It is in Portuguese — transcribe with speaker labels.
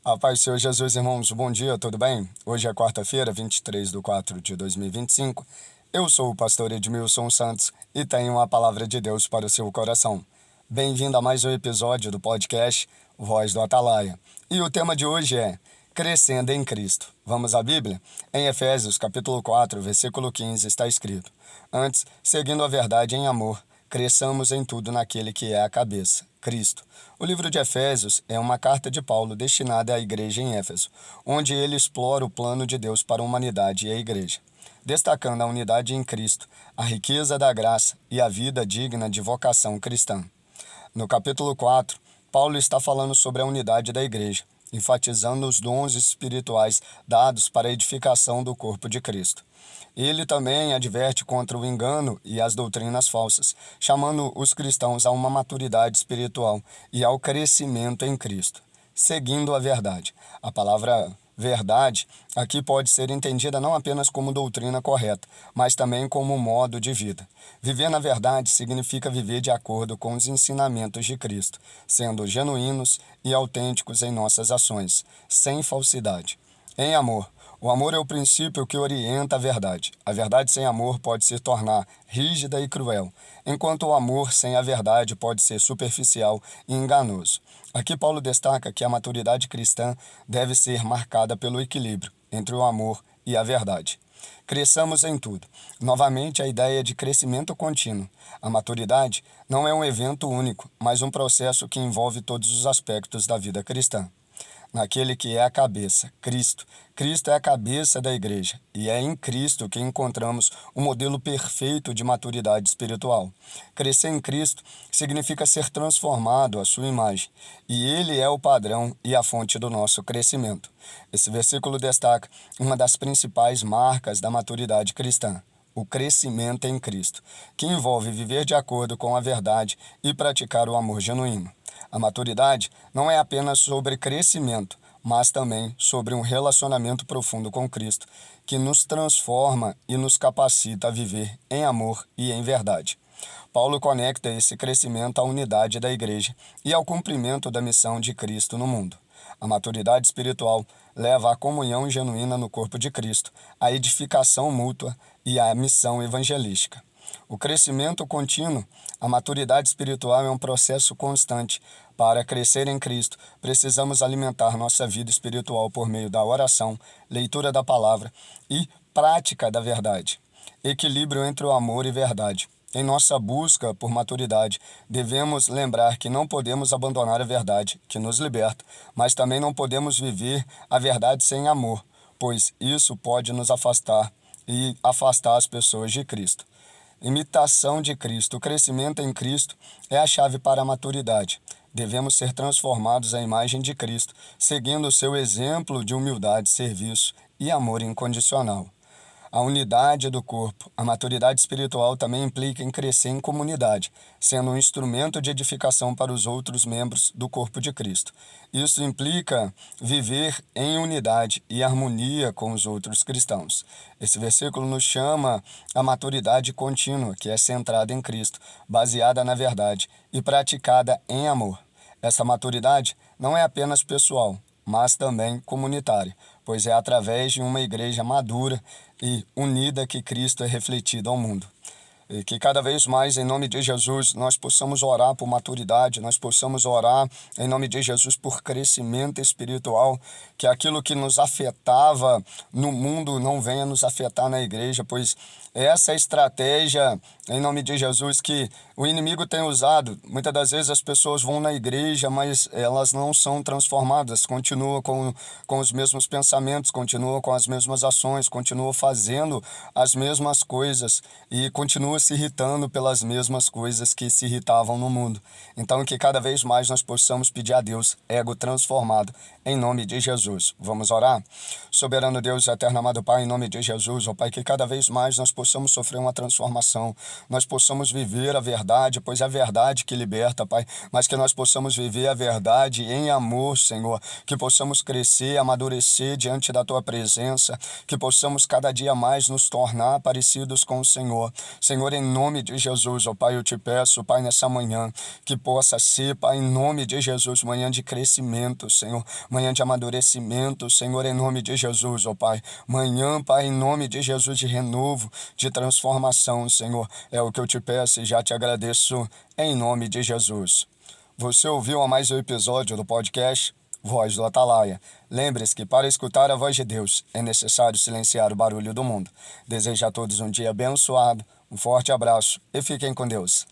Speaker 1: A paz do Senhor Jesus, irmãos, bom dia, tudo bem? Hoje é quarta-feira, 23/4/2025. Eu sou o pastor Edmilson Santos e tenho a palavra de Deus para o seu coração. Bem-vindo a mais um episódio do podcast Voz do Atalaia. E o tema de hoje é Crescendo em Cristo. Vamos à Bíblia? Em Efésios, capítulo 4, versículo 15, está escrito: Antes, seguindo a verdade em amor, cresçamos em tudo naquele que é a cabeça, Cristo. O livro de Efésios é uma carta de Paulo destinada à igreja em Éfeso, onde ele explora o plano de Deus para a humanidade e a igreja, destacando a unidade em Cristo, a riqueza da graça e a vida digna de vocação cristã. No capítulo 4, Paulo está falando sobre a unidade da igreja, enfatizando os dons espirituais dados para a edificação do corpo de Cristo. Ele também adverte contra o engano e as doutrinas falsas, chamando os cristãos a uma maturidade espiritual e ao crescimento em Cristo, seguindo a verdade. A palavra verdade aqui pode ser entendida não apenas como doutrina correta, mas também como modo de vida. Viver na verdade significa viver de acordo com os ensinamentos de Cristo, sendo genuínos e autênticos em nossas ações, sem falsidade. Em amor. O amor é o princípio que orienta a verdade. A verdade sem amor pode se tornar rígida e cruel, enquanto o amor sem a verdade pode ser superficial e enganoso. Aqui Paulo destaca que a maturidade cristã deve ser marcada pelo equilíbrio entre o amor e a verdade. Cresçamos em tudo. Novamente, a ideia de crescimento contínuo. A maturidade não é um evento único, mas um processo que envolve todos os aspectos da vida cristã. Naquele que é a cabeça, Cristo. Cristo é a cabeça da igreja, e é em Cristo que encontramos o modelo perfeito de maturidade espiritual. Crescer em Cristo significa ser transformado à sua imagem, e Ele é o padrão e a fonte do nosso crescimento. Esse versículo destaca uma das principais marcas da maturidade cristã: o crescimento em Cristo, que envolve viver de acordo com a verdade e praticar o amor genuíno. A maturidade não é apenas sobre crescimento, mas também sobre um relacionamento profundo com Cristo, que nos transforma e nos capacita a viver em amor e em verdade. Paulo conecta esse crescimento à unidade da igreja e ao cumprimento da missão de Cristo no mundo. A maturidade espiritual leva à comunhão genuína no corpo de Cristo, à edificação mútua e à missão evangelística. O crescimento contínuo, a maturidade espiritual é um processo constante. Para crescer em Cristo, precisamos alimentar nossa vida espiritual por meio da oração, leitura da palavra e prática da verdade. Equilíbrio entre o amor e verdade. Em nossa busca por maturidade, devemos lembrar que não podemos abandonar a verdade, que nos liberta, mas também não podemos viver a verdade sem amor, pois isso pode nos afastar e afastar as pessoas de Cristo. Imitação de Cristo. O crescimento em Cristo é a chave para a maturidade. Devemos ser transformados à imagem de Cristo, seguindo o seu exemplo de humildade, serviço e amor incondicional. A unidade do corpo. A maturidade espiritual também implica em crescer em comunidade, sendo um instrumento de edificação para os outros membros do corpo de Cristo. Isso implica viver em unidade e harmonia com os outros cristãos. Esse versículo nos chama a maturidade contínua, que é centrada em Cristo, baseada na verdade e praticada em amor. Essa maturidade não é apenas pessoal, mas também comunitária, pois é através de uma igreja madura e unida que Cristo é refletido ao mundo. E que cada vez mais, em nome de Jesus, nós possamos orar por maturidade, nós possamos orar, em nome de Jesus, por crescimento espiritual, que aquilo que nos afetava no mundo não venha nos afetar na igreja, pois essa é a estratégia, em nome de Jesus, que o inimigo tem usado. Muitas das vezes as pessoas vão na igreja, mas elas não são transformadas, continuam com os mesmos pensamentos, continuam com as mesmas ações, continuam fazendo as mesmas coisas e continuam se irritando pelas mesmas coisas que se irritavam no mundo. Então, que cada vez mais nós possamos pedir a Deus ego transformado, em nome de Jesus. Vamos orar? Soberano Deus, eterno amado Pai, em nome de Jesus, ó Pai, que cada vez mais nós possamos sofrer uma transformação nós possamos viver a verdade, pois é a verdade que liberta, Pai, mas que nós possamos viver a verdade em amor, Senhor, que possamos crescer, amadurecer diante da Tua presença, que possamos cada dia mais nos tornar parecidos com o Senhor. Senhor, em nome de Jesus, ó Pai, eu te peço, Pai, nessa manhã, que possa ser, Pai, em nome de Jesus, manhã de crescimento, Senhor, manhã de amadurecimento, Senhor, em nome de Jesus, ó Pai, manhã, Pai, em nome de Jesus, de renovo, de transformação, Senhor, é o que eu te peço e já te agradeço, em nome de Jesus. Você ouviu a mais um episódio do podcast Voz do Atalaia. Lembre-se que para escutar a voz de Deus é necessário silenciar o barulho do mundo. Desejo a todos um dia abençoado, um forte abraço e fiquem com Deus.